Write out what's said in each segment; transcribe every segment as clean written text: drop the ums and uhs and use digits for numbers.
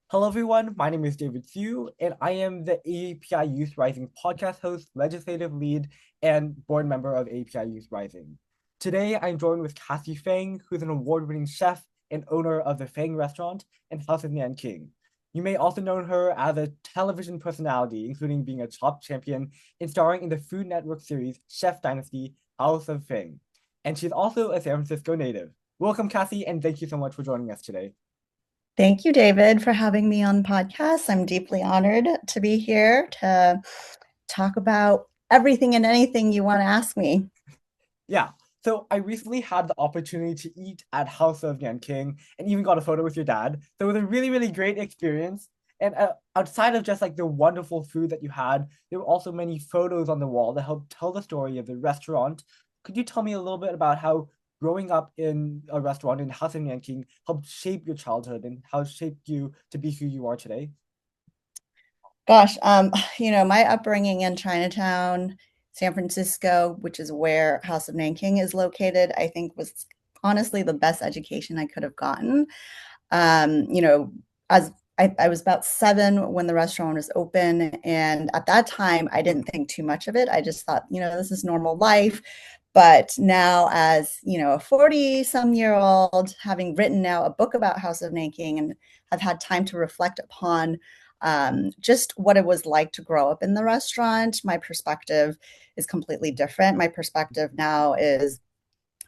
Hello, everyone. My name is David Siu, and I am the AAPI Youth Rising podcast host, legislative lead, and board member of AAPI Youth Rising. Today, I'm joined with Kathy Fang, who's an award-winning chef and owner of the Fang Restaurant and House of Nanking. You may also know her as a television personality, including being a top champion and starring in the Food Network series Chef Dynasty, House of Fang. And she's also a San Francisco native. Welcome, Kathy, and thank you so much for joining us today. Thank you, David, for having me on the podcast. I'm deeply honored to be here to talk about everything and anything you want to ask me. Yeah. So I recently had the opportunity to eat at House of Nanking and even got a photo with your dad. So it was a really, really great experience. And outside of just like the wonderful food that you had, there were also many photos on the wall that helped tell the story of the restaurant. Could you tell me a little bit about how growing up in a restaurant in House of Nanking helped shape your childhood and how it shaped you to be who you are today? Gosh, my upbringing in Chinatown, San Francisco, which is where House of Nanking is located, I think was honestly the best education I could have gotten. Um, you know, as I was about 7 when the restaurant was open, and at that time, I didn't think too much of it. I just thought, this is normal life. But now, as a 40-some-year-old, having written now a book about House of Nanking, and have had time to reflect upon just what it was like to grow up in the restaurant, my perspective is completely different. My perspective now is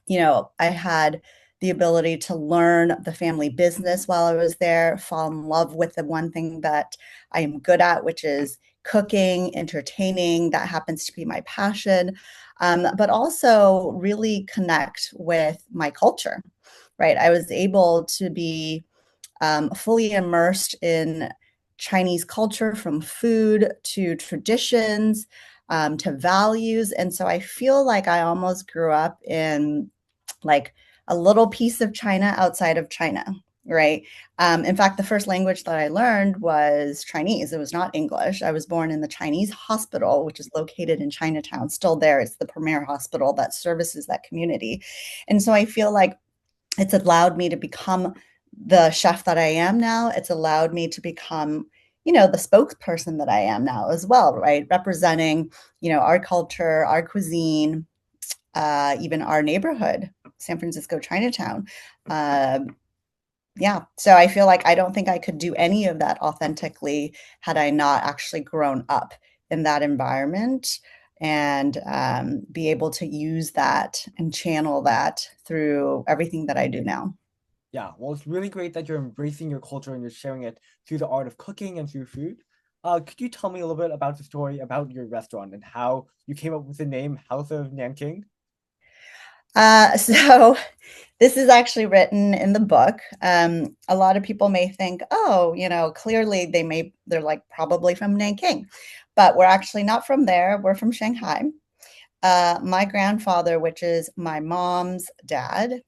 I had the ability to learn the family business while I was there, fall in love with the one thing that I am good at, which is cooking, entertaining. That happens to be my passion, but also really connect with my culture, right? I was able to be fully immersed in Chinese culture, from food to traditions to values. And so I feel like I almost grew up in like a little piece of China outside of China, right? In fact, the first language that I learned was Chinese. It was not English. I was born in the Chinese hospital, which is located in Chinatown, still there. It's the premier hospital that services that community. And so I feel like it's allowed me to become the chef that I am now. It's allowed me to become, the spokesperson that I am now as well, right? Representing, our culture, our cuisine, even our neighborhood, San Francisco Chinatown. Yeah. So I feel like I don't think I could do any of that authentically had I not actually grown up in that environment and be able to use that and channel that through everything that I do now. Yeah, well, it's really great that you're embracing your culture and you're sharing it through the art of cooking and through food. Could you tell me a little bit about the story about your restaurant and how you came up with the name House of Nanking? So this is actually written in the book. A lot of people may think, oh, clearly they're like probably from Nanking, but we're actually not from there. We're from Shanghai. My grandfather, which is my mom's dad,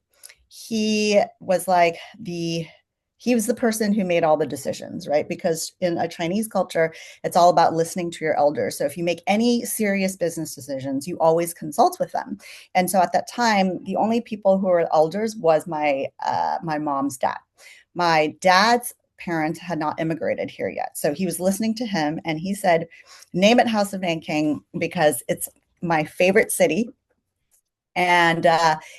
he was like he was the person who made all the decisions, right? Because in a Chinese culture, it's all about listening to your elders. So if you make any serious business decisions, you always consult with them. And so at that time, the only people who were elders was my mom's dad. My dad's parents had not immigrated here yet. So he was listening to him and he said, name it House of Nanking because it's my favorite city, and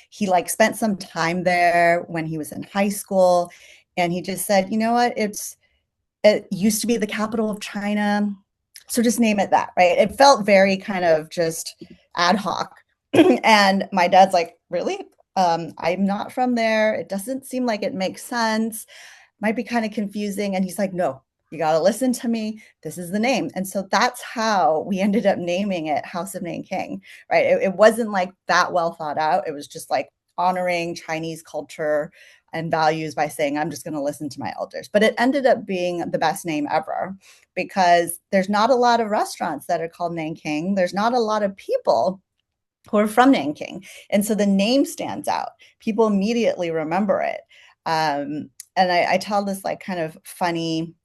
he like spent some time there when he was in high school, and he just said, you know what, it used to be the capital of China, so just name it that, right? It felt very kind of just ad hoc. And my dad's like, really? I'm not from there, it doesn't seem like it makes sense, might be kind of confusing. And he's like, no, you got to listen to me. This is the name. And so that's how we ended up naming it House of Nanking, right? It wasn't like that well thought out. It was just like honoring Chinese culture and values by saying, I'm just going to listen to my elders. But it ended up being the best name ever because there's not a lot of restaurants that are called Nanking. There's not a lot of people who are from Nanking. And so the name stands out. People immediately remember it. And I tell this like kind of funny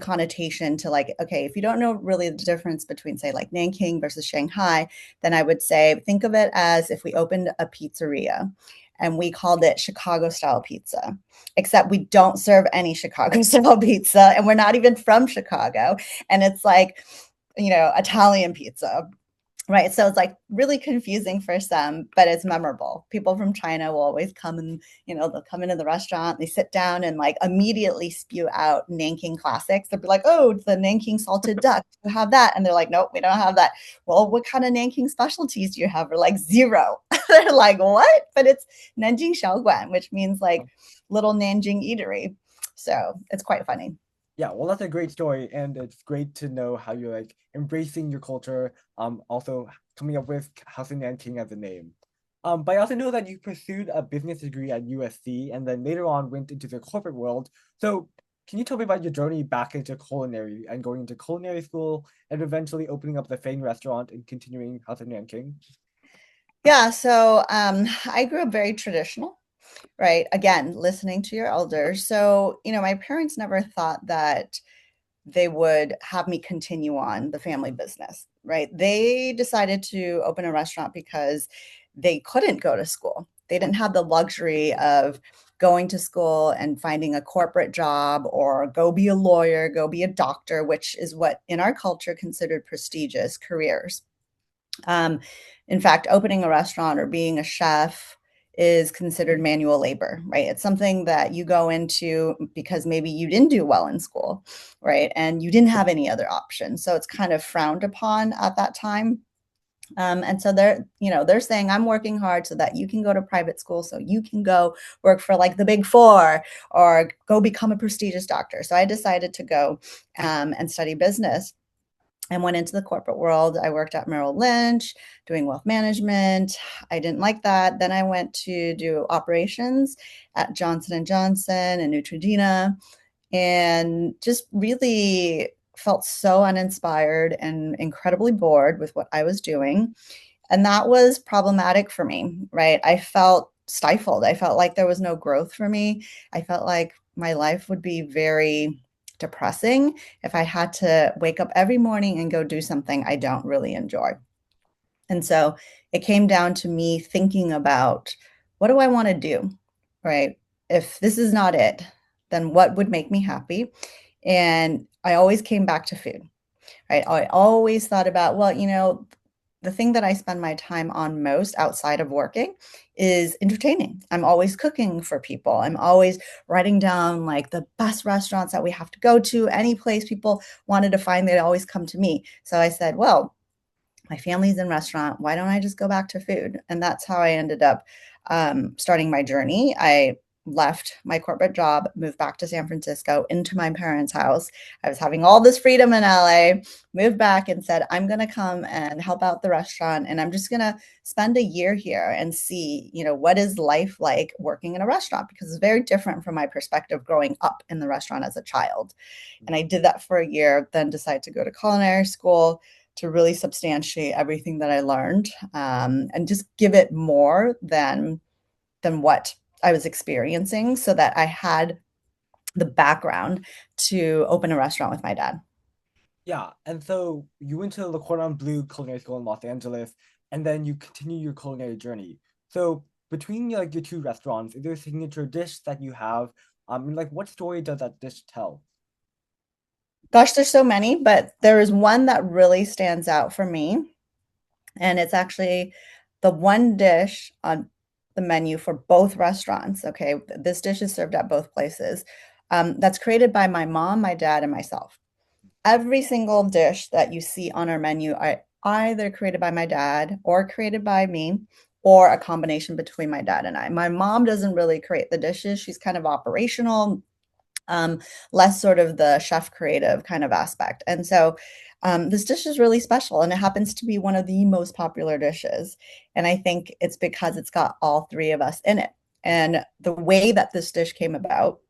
connotation to like, okay, if you don't know really the difference between say like Nanking versus Shanghai, then I would say think of it as if we opened a pizzeria and we called it Chicago style pizza, except we don't serve any Chicago style pizza, and we're not even from Chicago. And it's like, Italian pizza. Right. So it's like really confusing for some, but it's memorable. People from China will always come and, they'll come into the restaurant, they sit down and like immediately spew out Nanking classics. They'll be like, oh, it's the Nanking salted duck. You have that. And they're like, nope, we don't have that. Well, what kind of Nanking specialties do you have? We're like, zero. They're like, what? But it's Nanjing Xiaoguan, which means like little Nanjing eatery. So it's quite funny. Yeah, well, that's a great story, and it's great to know how you're like embracing your culture. Also coming up with House of Nanking as a name. But I also know that you pursued a business degree at USC, and then later on went into the corporate world. So, can you tell me about your journey back into culinary and going into culinary school, and eventually opening up the Fang Restaurant and continuing House of Nanking? Yeah, so I grew up very traditional, right? Again, listening to your elders. So, my parents never thought that they would have me continue on the family business, right? They decided to open a restaurant because they couldn't go to school. They didn't have the luxury of going to school and finding a corporate job or go be a lawyer, go be a doctor, which is what in our culture considered prestigious careers. Um, in fact, opening a restaurant or being a chef is considered manual labor, right? It's something that you go into because maybe you didn't do well in school, right? And you didn't have any other options. So it's kind of frowned upon at that time. And so they're saying, I'm working hard so that you can go to private school, so you can go work for like the big four or go become a prestigious doctor. So I decided to go and study business and went into the corporate world. I worked at Merrill Lynch doing wealth management. I didn't like that. Then I went to do operations at Johnson and Johnson and Neutrogena, and just really felt so uninspired and incredibly bored with what I was doing. And that was problematic for me, right? I felt stifled. I felt like there was no growth for me. I felt like my life would be very depressing if I had to wake up every morning and go do something I don't really enjoy. And so it came down to me thinking about, what do I want to do? Right? If this is not it, then what would make me happy? And I always came back to food, right? I always thought about, well, the thing that I spend my time on most outside of working is entertaining. I'm always cooking for people. I'm always writing down like the best restaurants that we have to go to. Any place people wanted to find, they'd always come to me. So I said, well, my family's in restaurant. Why don't I just go back to food? And that's how I ended up starting my journey. I left my corporate job, moved back to San Francisco into my parents' house. I was having all this freedom in LA, moved back and said, I'm going to come and help out the restaurant. And I'm just going to spend a year here and see, what is life like working in a restaurant? Because it's very different from my perspective growing up in the restaurant as a child. And I did that for a year, then decided to go to culinary school to really substantiate everything that I learned, and just give it more than what I was experiencing, so that I had the background to open a restaurant with my dad. Yeah, and so you went to the Cordon Bleu Culinary School in Los Angeles, and then you continue your culinary journey. So between like your two restaurants, is there a signature dish that you have? And like what story does that dish tell? Gosh, there's so many, but there is one that really stands out for me. And it's actually the one dish on the menu for both restaurants. Okay. This dish is served at both places. That's created by my mom, my dad, and myself. Every single dish that you see on our menu are either created by my dad or created by me, or a combination between my dad and I. My mom doesn't really create the dishes. She's kind of operational, um, less sort of the chef creative kind of aspect. And so this dish is really special, and it happens to be one of the most popular dishes. And I think it's because it's got all three of us in it. And the way that this dish came about,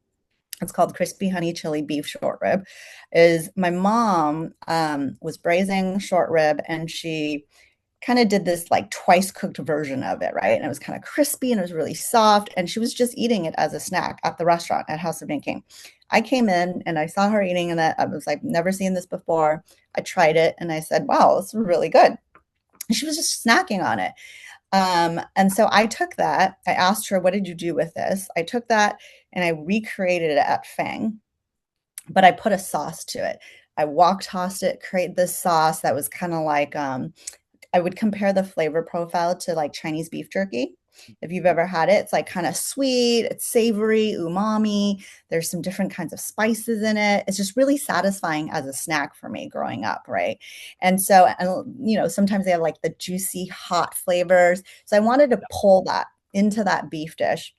it's called crispy honey chili beef short rib, is my mom was braising short rib, and she kind of did this like twice cooked version of it, right? And it was kind of crispy and it was really soft. And she was just eating it as a snack at the restaurant at House of Nanking. I came in and I saw her eating it. I was like, never seen this before. I tried it and I said, wow, this is really good. And she was just snacking on it. And so I took that. I asked her, what did you do with this? I took that and I recreated it at Fang, but I put a sauce to it. I wok tossed it, create this sauce that was kind of like I would compare the flavor profile to like Chinese beef jerky. If you've ever had it, it's like kind of sweet, it's savory, umami. There's some different kinds of spices in it. It's just really satisfying as a snack for me growing up, right? And so, and sometimes they have like the juicy, hot flavors. So I wanted to pull that into that beef dish.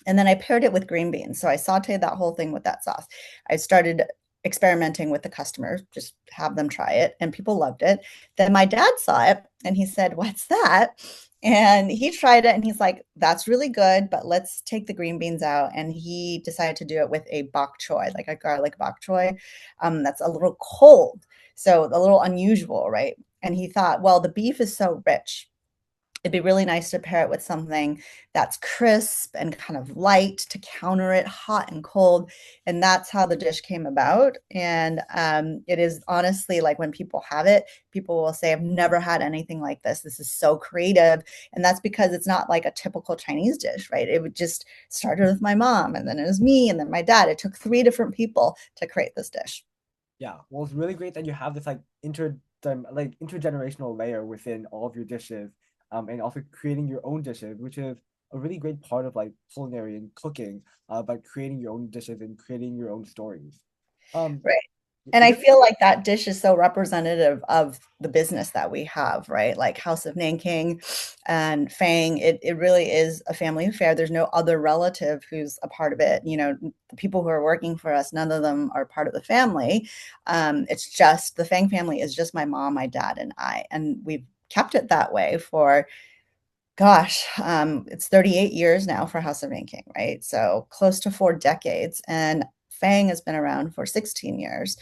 And then I paired it with green beans. So I sauteed that whole thing with that sauce. I started experimenting with the customers, just have them try it, and people loved it. Then my dad saw it and he said, "What's that?" And he tried it and he's like, "That's really good, but let's take the green beans out." And he decided to do it with a bok choy, like a garlic bok choy. That's a little cold, so a little unusual, right? And he thought, well, the beef is so rich, it'd be really nice to pair it with something that's crisp and kind of light to counter it hot and cold. And that's how the dish came about. And it is honestly like when people have it, people will say, I've never had anything like this. This is so creative. And that's because it's not like a typical Chinese dish, right? It would just started with my mom, and then it was me, and then my dad. It took 3 different people to create this dish. Yeah, well, it's really great that you have this like intergenerational layer within all of your dishes, and also creating your own dishes, which is a really great part of like culinary and cooking, by creating your own dishes and creating your own stories. Um, Right. And is I there feel like that dish is so representative of the business that we have, right? Like House of Nanking and Fang, it really is a family affair. There's no other relative who's a part of it. The people who are working for us, none of them are part of the family. It's just the Fang family is just my mom, my dad, and I. And we've kept it that way for, gosh, it's 38 years now for House of Nanking, right? So close to 4 decades. And Fang has been around for 16 years.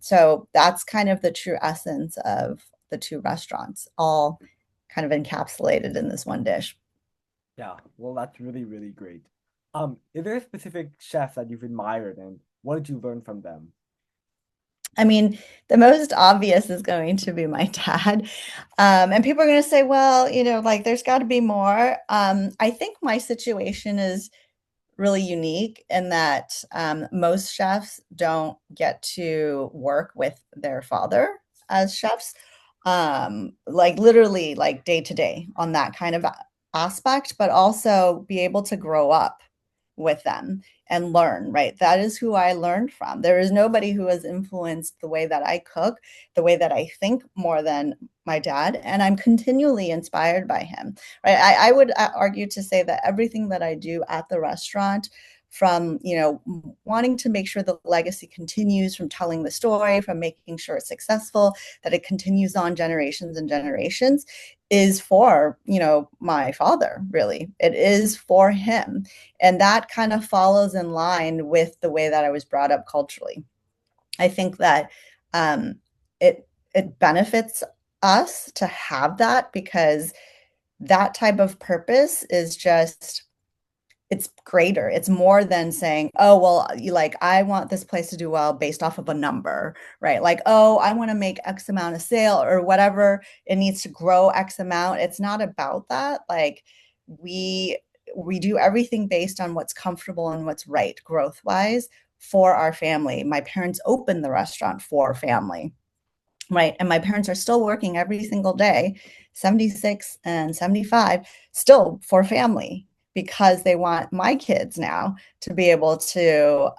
So that's kind of the true essence of the two restaurants, all kind of encapsulated in this one dish. Yeah, well, that's really, really great. Is there a specific chef that you've admired and what did you learn from them? I mean, the most obvious is going to be my dad. And people are going to say, well, like there's got to be more. I think my situation is really unique in that most chefs don't get to work with their father as chefs, like literally like day to day on that kind of aspect, but also be able to grow up with them and learn, right? That is who I learned from. There is nobody who has influenced the way that I cook, the way that I think more than my dad. And I'm continually inspired by him, right? I would argue to say that everything that I do at the restaurant, from wanting to make sure the legacy continues, from telling the story, from making sure it's successful, that it continues on generations and generations, is for my father. Really, it is for him, and that kind of follows in line with the way that I was brought up culturally. I think that um, it benefits us to have that, because that type of purpose is just, it's greater. It's more than saying, oh, well, you like, I want this place to do well based off of a number, right? Like, oh, I want to make X amount of sale or whatever. It needs to grow X amount. It's not about that. Like we we do everything based on what's comfortable and what's right growth wise for our family. My parents opened the restaurant for family, right? And my parents are still working every single day, 76 and 75, still for family, because they want my kids now to be able to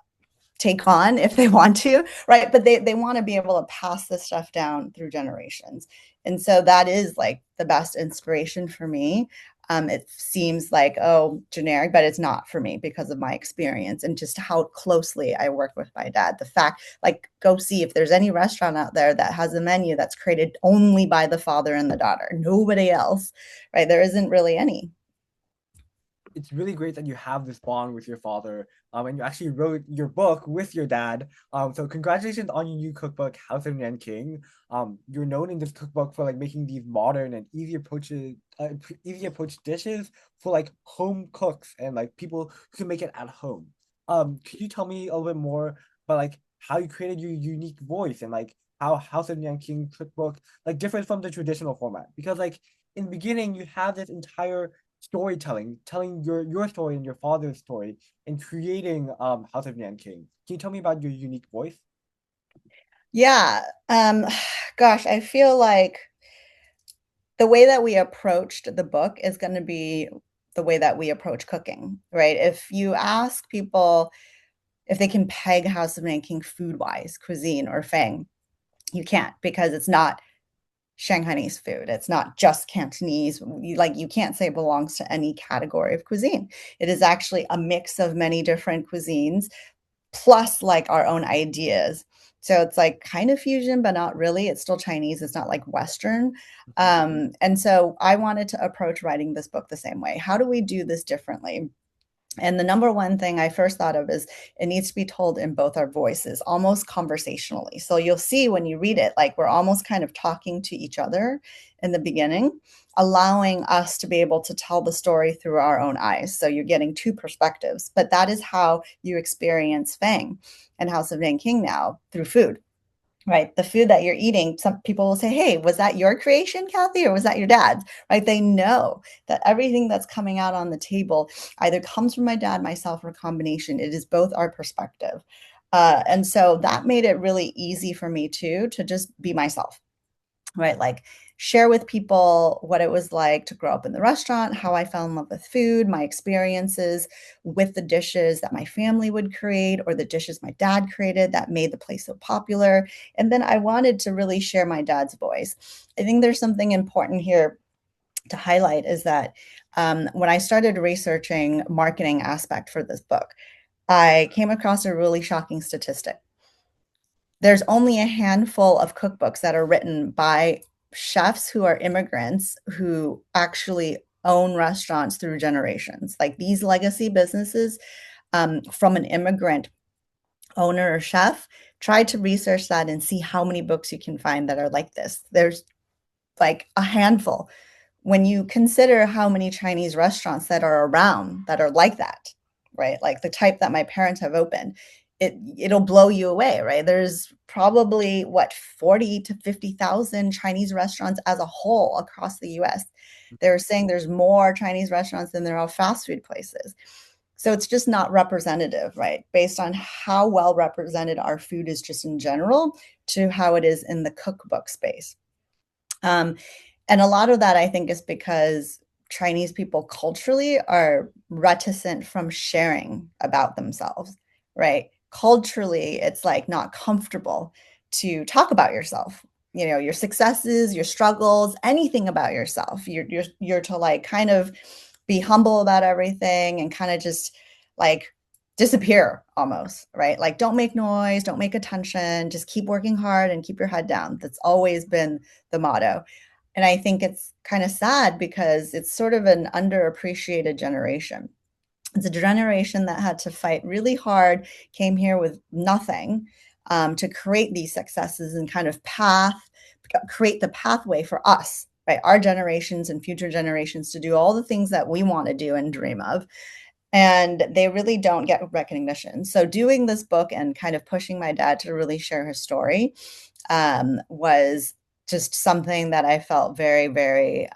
take on if they want to, right? But they want to be able to pass this stuff down through generations. And so that is like the best inspiration for me. It seems like, oh, generic, but it's not for me because of my experience and just how closely I work with my dad. The fact, like, go see if there's any restaurant out there that has a menu that's created only by the father and the daughter, nobody else, right? There isn't really any. It's really great that you have this bond with your father, and you actually wrote your book with your dad. So congratulations on your new cookbook, House of Nanking. You're known in this cookbook for like making these modern and easy approach dishes for like home cooks and like people who can make it at home. Could you tell me a little bit more about like how you created your unique voice and like how House of Nanking cookbook like differs from the traditional format? Because like in the beginning, you have this entire storytelling, telling your story and your father's story, and creating House of Nanking. Can you tell me about your unique voice? Yeah. Gosh, I feel like the way that we approached the book is going to be the way that we approach cooking, right? If you ask people if they can peg House of Nanking food wise, cuisine or Fang, you can't because it's not Shanghainese food. It's not just Cantonese. You can't say it belongs to any category of cuisine. It is actually a mix of many different cuisines plus like our own ideas. So it's like kind of fusion, but not really. It's still Chinese. It's not like Western. Mhm. And so I wanted to approach writing this book the same way. How do we do this differently? And the number one thing I first thought of is it needs to be told in both our voices, almost conversationally. So you'll see when you read it, like we're almost kind of talking to each other in the beginning, allowing us to be able to tell the story through our own eyes. So you're getting two perspectives, but that is how you experience Fang and House of Nanking now through food. Right. The food that you're eating, some people will say, hey, was that your creation, Kathy, or was that your dad's? Right. They know that everything that's coming out on the table either comes from my dad, myself, or a combination. It is both our perspective. And so that made it really easy for me too, to just be myself, right? Like share with people what it was like to grow up in the restaurant, how I fell in love with food, my experiences with the dishes that my family would create or the dishes my dad created that made the place so popular. And then I wanted to really share my dad's voice. I think there's something important here to highlight is that when I started researching marketing aspect for this book, I came across a really shocking statistic. There's only a handful of cookbooks that are written by chefs who are immigrants who actually own restaurants through generations. Like these legacy businesses from an immigrant owner or chef, try to research that and see how many books you can find that are like this. There's like a handful. When you consider how many Chinese restaurants that are around that are like that, right? Like the type that my parents have opened, it'll blow you away, right? There's probably what 40 to 50,000 Chinese restaurants as a whole across the US. They're saying there's more Chinese restaurants than there are fast food places. So it's just not representative, right? Based on how well represented our food is just in general to how it is in the cookbook space. Um, and a lot of that, I think, is because Chinese people culturally are reticent from sharing about themselves, right? Culturally, it's like not comfortable to talk about yourself, you know, your successes, your struggles, anything about yourself. You're to like kind of be humble about everything and kind of just like disappear almost, right? Like don't make noise, don't make attention, just keep working hard and keep your head down. That's always been the motto. And I think it's kind of sad because it's sort of an underappreciated generation. It's a generation that had to fight really hard, came here with nothing to create these successes and kind of create the pathway for us, right? Our generations and future generations to do all the things that we want to do and dream of. And they really don't get recognition. So doing this book and kind of pushing my dad to really share his story was just something that I felt very, very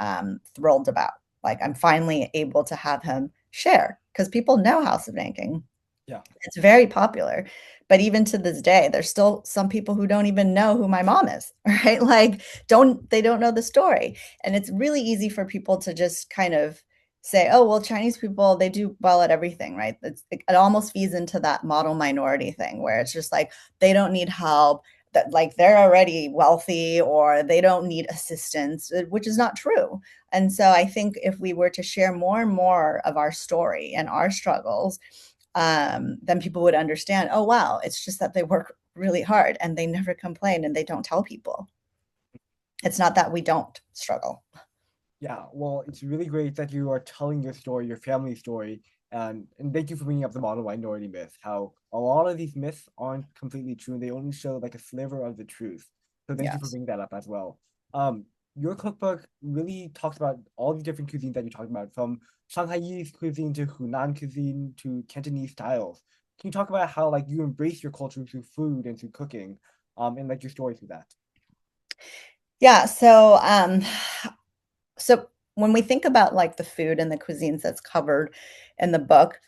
thrilled about. Like I'm finally able to have him share because people know House of Nanking. Yeah. It's very popular. But even to this day, there's still some people who don't even know who my mom is, right? Like they don't know the story. And it's really easy for people to just kind of say, oh, well, Chinese people, they do well at everything, right? It almost feeds into that model minority thing where it's just like they don't need help, that like they're already wealthy or they don't need assistance, which is not true. And so I think if we were to share more and more of our story and our struggles, then people would understand, oh, wow, it's just that they work really hard and they never complain and they don't tell people. It's not that we don't struggle. Yeah, well, it's really great that you are telling your story, your family story, and thank you for bringing up the model minority myth. How a lot of these myths aren't completely true, and they only show like a sliver of the truth. So thank you for Yes. bringing that up as well. Your cookbook really talks about all the different cuisines that you're talking about, from Shanghaiese cuisine to Hunan cuisine to Cantonese styles. Can you talk about how like you embrace your culture through food and through cooking, and like your story through that? Yeah. So So when we think about like the food and the cuisines that's covered in the book,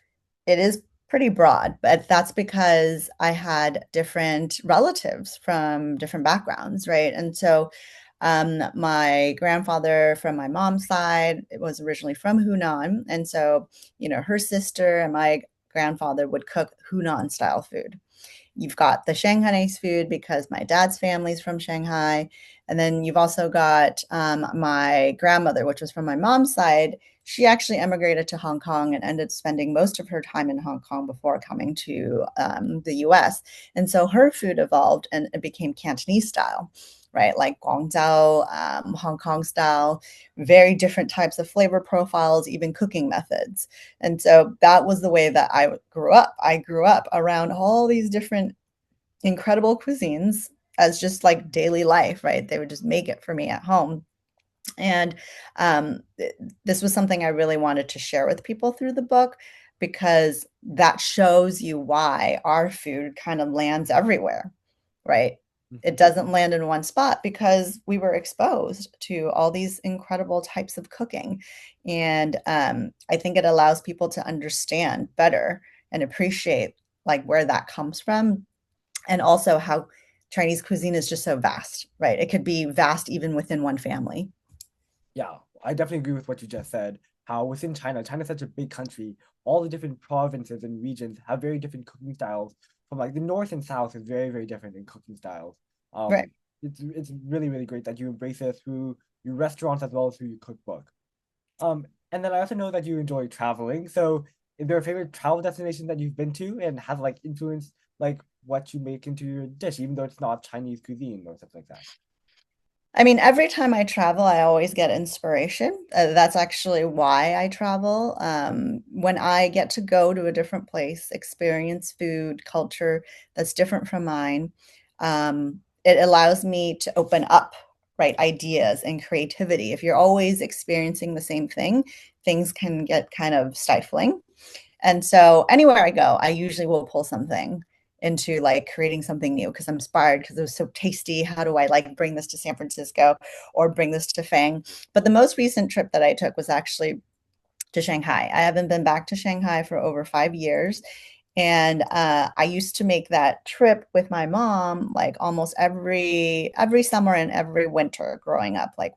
it is pretty broad, but that's because I had different relatives from different backgrounds, right? And so my grandfather from my mom's side was originally from Hunan. And so, her sister and my grandfather would cook Hunan style food. You've got the Shanghainese food because my dad's family's from Shanghai. And then you've also got my grandmother, which was from my mom's side. She actually emigrated to Hong Kong and ended spending most of her time in Hong Kong before coming to the US. And so her food evolved and it became Cantonese style, right? Like Guangzhou, Hong Kong style, very different types of flavor profiles, even cooking methods. And so that was the way that I grew up. I grew up around all these different incredible cuisines as just like daily life, right? They would just make it for me at home. And this was something I really wanted to share with people through the book because that shows you why our food kind of lands everywhere, right? It Mhm. doesn't land in one spot because we were exposed to all these incredible types of cooking. And I think it allows people to understand better and appreciate like where that comes from and also how Chinese cuisine is just so vast, right? It could be vast even within one family. Yeah, I definitely agree with what you just said. How within China, China's such a big country, all the different provinces and regions have very different cooking styles. From like the north and south is very, very different in cooking styles. Right. It's really, really great that you embrace it through your restaurants as well as through your cookbook. And then I also know that you enjoy traveling. So is there a favorite travel destination that you've been to and has like influenced like what you make into your dish, even though it's not Chinese cuisine or something like that? I mean, every time I travel, I always get inspiration. That's actually why I travel. When I get to go to a different place, experience food, culture that's different from mine, it allows me to open up, right, ideas and creativity. If you're always experiencing the same thing, things can get kind of stifling. And so anywhere I go, I usually will pull something into like creating something new because I'm inspired because it was so tasty. How do I like bring this to San Francisco or bring this to Fang? But the most recent trip that I took was actually to Shanghai. I haven't been back to Shanghai for over 5 years. And I used to make that trip with my mom like almost every summer and every winter growing up, like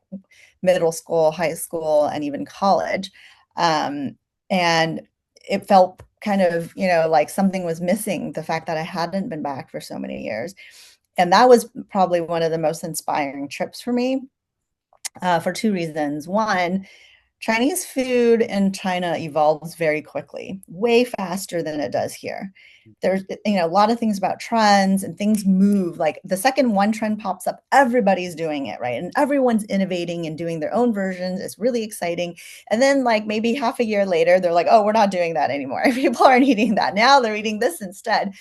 middle school, high school, and even college. And it felt kind of, like something was missing, the fact that I hadn't been back for so many years. And that was probably one of the most inspiring trips for me for two reasons. One, Chinese food in China evolves very quickly, way faster than it does here. There's, a lot of things about trends and things move. Like the second one trend pops up, everybody's doing it, right? And everyone's innovating and doing their own versions. It's really exciting. And then, like maybe half a year later, they're like, "Oh, we're not doing that anymore. People aren't eating that now. They're eating this instead."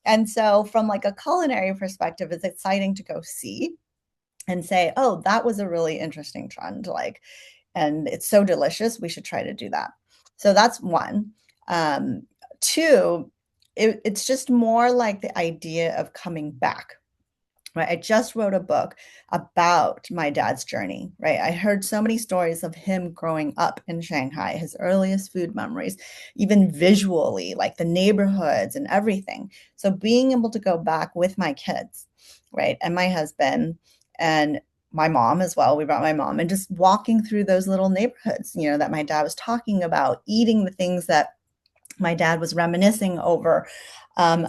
And so, from like a culinary perspective, it's exciting to go see and say, "Oh, that was a really interesting trend." Like, and it's so delicious. We should try to do that. So that's one. Um, Two, it's just more like the idea of coming back. Right. I just wrote a book about my dad's journey. Right. I heard so many stories of him growing up in Shanghai, his earliest food memories, even visually, like the neighborhoods and everything. So being able to go back with my kids, right, and my husband and my mom as well. We brought my mom and just walking through those little neighborhoods, that my dad was talking about, eating the things that my dad was reminiscing over,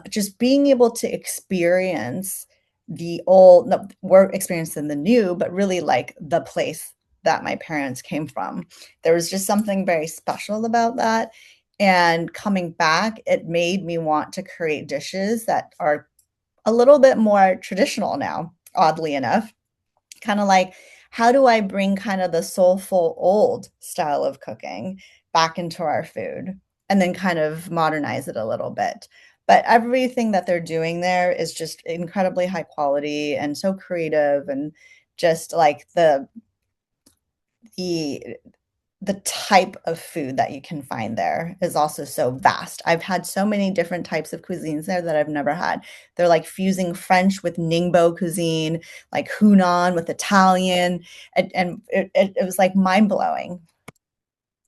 just being able to experience the old, no, we're experiencing the new, but really like the place that my parents came from. There was just something very special about that. And coming back, it made me want to create dishes that are a little bit more traditional now, oddly enough. Kind of like, how do I bring kind of the soulful old style of cooking back into our food and then kind of modernize it a little bit? But everything that they're doing there is just incredibly high quality and so creative and just like the the type of food that you can find there is also so vast. I've had so many different types of cuisines there that I've never had. They're like fusing French with Ningbo cuisine, like Hunan with Italian, and it was like mind blowing.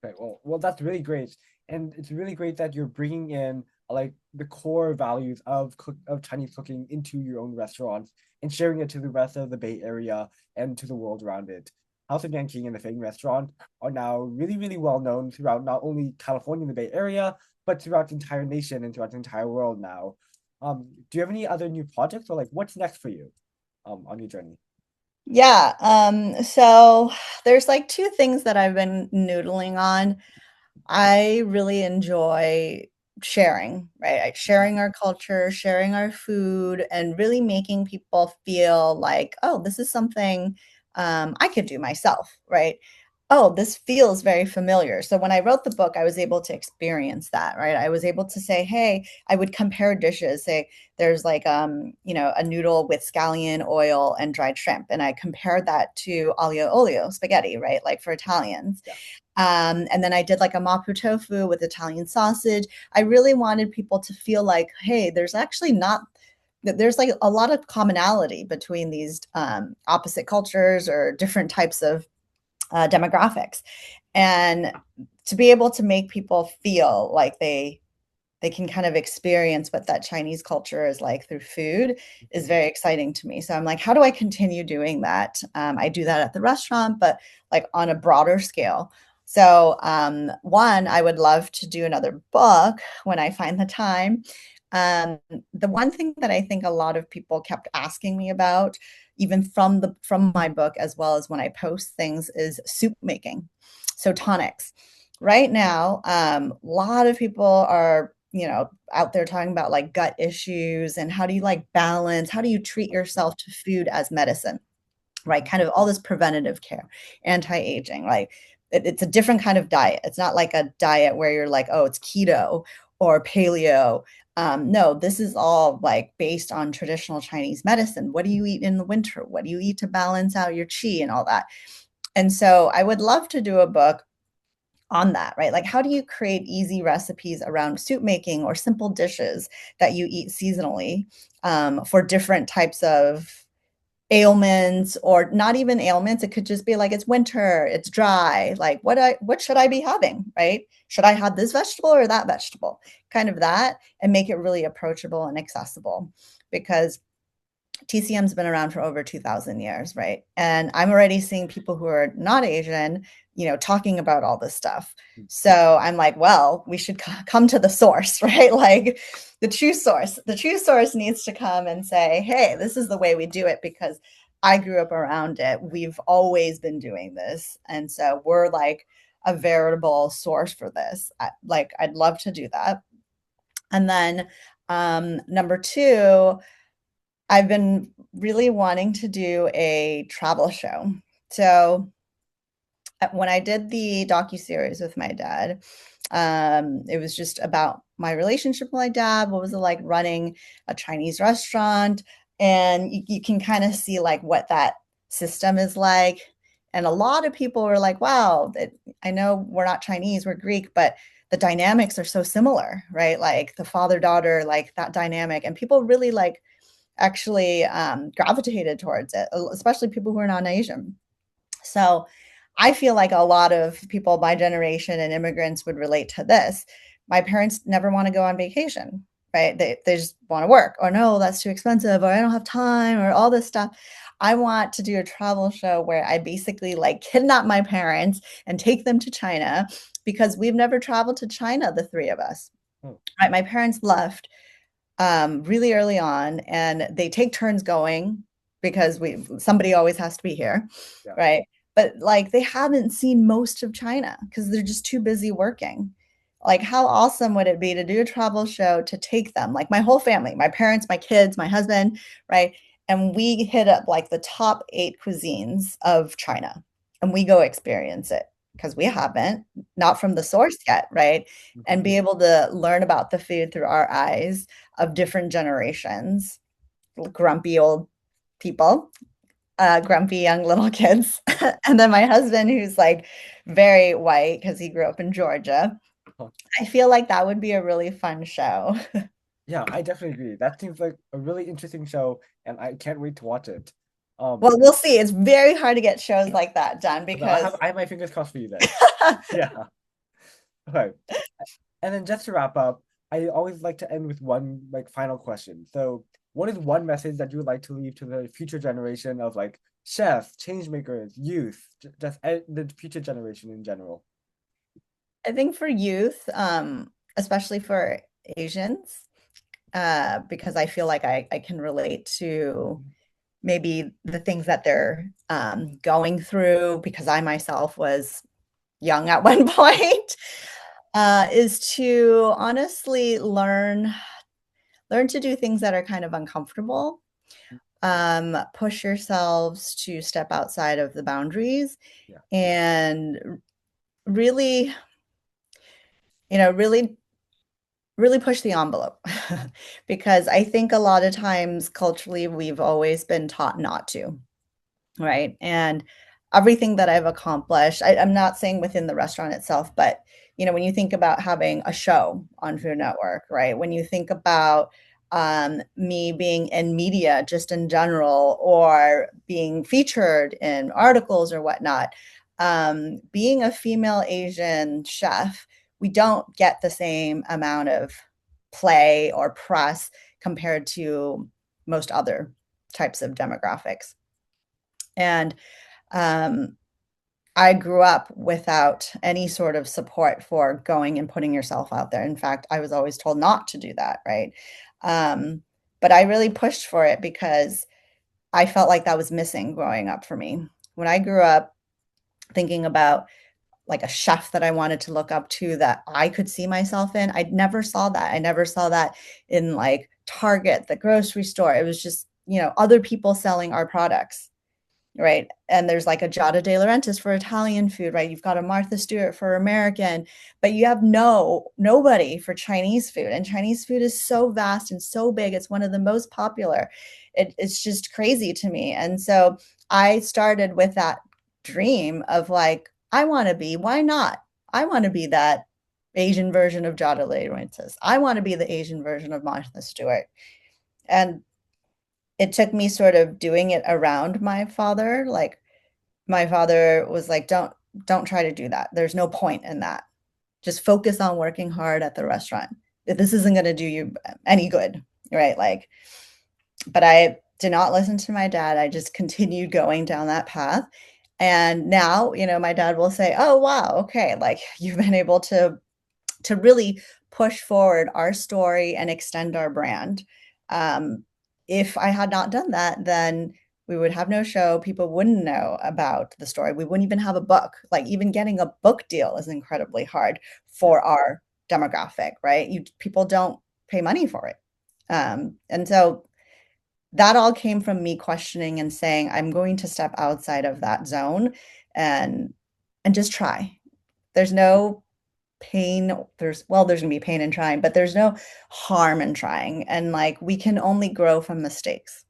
Right. Well, that's really great, and it's really great that you're bringing in like the core values of Chinese cooking into your own restaurants and sharing it to the rest of the Bay Area and to the world around it. House of Nanking and the Fang Restaurant are now really, really well known throughout not only California and the Bay Area, but throughout the entire nation and throughout the entire world now. Do you have any other new projects or like what's next for you, on your journey? Yeah, so there's like two things that I've been noodling on. I really enjoy sharing, right? Like sharing our culture, sharing our food, and really making people feel like, oh, this is something I could do myself, right? Oh, this feels very familiar. So when I wrote the book, I was able to experience that, right? I was able to say, hey, I would compare dishes, say there's like a noodle with scallion oil and dried shrimp, and I compared that to aglio olio spaghetti, right? Like for Italians. Yeah. And then I did like a mapo tofu with Italian sausage. I really wanted people to feel like, hey, there's actually not there's like a lot of commonality between these opposite cultures or different types of demographics, and to be able to make people feel like they can kind of experience what that Chinese culture is like through food is very exciting to me. So I'm like, how do I continue doing that? I do that at the restaurant, but like on a broader scale. So one, I would love to do another book when I find the time. Um, the one thing that I think a lot of people kept asking me about, even from my book as well as when I post things, is soup making. So tonics. Right now, a lot of people are out there talking about like gut issues and how do you like balance, how do you treat yourself to food as medicine, right? Kind of all this preventative care, anti-aging, like it's a different kind of diet. It's not like a diet where you're like, oh, it's keto or paleo. No, this is all like based on traditional Chinese medicine. What do you eat in the winter? What do you eat to balance out your qi and all that? And so I would love to do a book on that, right? Like, how do you create easy recipes around soup making or simple dishes that you eat seasonally for different types of ailments, or not even ailments? It could just be like it's winter, it's dry. Like, what should I be having, right? Should I have this vegetable or that vegetable? Kind of that, and make it really approachable and accessible, because TCM's been around for over 2000 years, right? And I'm already seeing people who are not Asian, talking about all this stuff. So I'm like, well, we should come to the source, right? Like the true source. The true source needs to come and say, hey, this is the way we do it because I grew up around it. We've always been doing this. And so we're like a veritable source for this. I'd love to do that. And then number two, I've been really wanting to do a travel show. So when I did the docu-series with my dad, it was just about my relationship with my dad. What was it like running a Chinese restaurant? And you can kind of see like what that system is like. And a lot of people were like, wow, I know we're not Chinese, we're Greek, but the dynamics are so similar, right? Like the father-daughter, like that dynamic. And people really like actually gravitated towards it, especially people who are non-Asian. So I feel like a lot of people my generation and immigrants would relate to this. My parents never want to go on vacation, right? They just want to work, or no, that's too expensive, or I don't have time, or all this stuff. I want to do a travel show where I basically like kidnap my parents and take them to China, because we've never traveled to China, the three of us. Oh, Right? My parents left really early on, and they take turns going because somebody always has to be here, yeah. right? But like they haven't seen most of China because they're just too busy working. Like, how awesome would it be to do a travel show to take them, like my whole family, my parents, my kids, my husband, right? And we hit up like the top 8 cuisines of China, and we go experience it because we haven't, not from the source yet, right? And Mhm. be able to learn about the food through our eyes of different generations, grumpy old people, grumpy young little kids. And then my husband, who's like very white because he grew up in Georgia. I feel like that would be a really fun show. Yeah, I definitely agree. That seems like a really interesting show, and I can't wait to watch it. Um, Well, we'll see. It's very hard to get shows like that done but I because have I have my fingers crossed for you then. Yeah. Okay. And then just to wrap up, I always like to end with one like final question. So, what is one message that you would like to leave to the future generation of like chefs, change makers, youth, just the future generation in general? I think for youth, especially for Asians, because I feel like I can relate to maybe the things that they're going through because I myself was young at one point, is to honestly learn to do things that are kind of uncomfortable. Push yourselves to step outside of the boundaries Yeah. and really, really push the envelope because I think a lot of times culturally we've always been taught not to, right? And everything that I've accomplished, I'm not saying within the restaurant itself, but when you think about having a show on Food Network, right? When you think about me being in media just in general or being featured in articles or whatnot, being a female Asian chef, we don't get the same amount of play or press compared to most other types of demographics. And um, I grew up without any sort of support for going and putting yourself out there. In fact, I was always told not to do that, right? Um, but I really pushed for it because I felt like that was missing growing up for me. When I grew up thinking about like a chef that I wanted to look up to that I could see myself in, I never saw that. I never saw that in like Target, the grocery store. It was just, other people selling our products, right? And there's like a Giada De Laurentiis for Italian food, right? You've got a Martha Stewart for American, but you have nobody for Chinese food. And Chinese food is so vast and so big. It's one of the most popular. It's just crazy to me. And so I started with that dream of like, I want to be, why not? I want to be that Asian version of Giada De Laurentiis. I want to be the Asian version of Martha Stewart. And it took me sort of doing it around my father. Like my father was like, don't try to do that. There's no point in that. Just focus on working hard at the restaurant. This isn't going to do you any good, right? Like, but I did not listen to my dad. I just continued going down that path. And now, my dad will say, "Oh, wow, okay, like you've been able to really push forward our story and extend our brand." If I had not done that, then we would have no show. People wouldn't know about the story. We wouldn't even have a book. Like even getting a book deal is incredibly hard Yeah. for our demographic, right? People don't pay money for it. And so that all came from me questioning and saying, I'm going to step outside of that zone and just try. There's no pain. There's gonna be pain in trying, but there's no harm in trying. And like we can only grow from mistakes.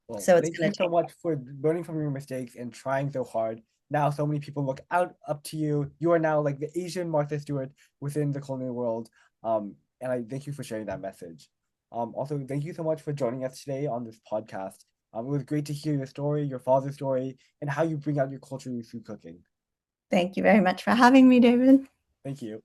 Well, So it's thank gonna you so take. much for learning from your mistakes and trying so hard. Now, so many people look out up to you. You are now like the Asian Martha Stewart within the culinary world. And I thank you for sharing that message. Also, thank you so much for joining us today on this podcast. It was great to hear your story, your father's story, and how you bring out your culture through cooking. Thank you very much for having me, David. Thank you.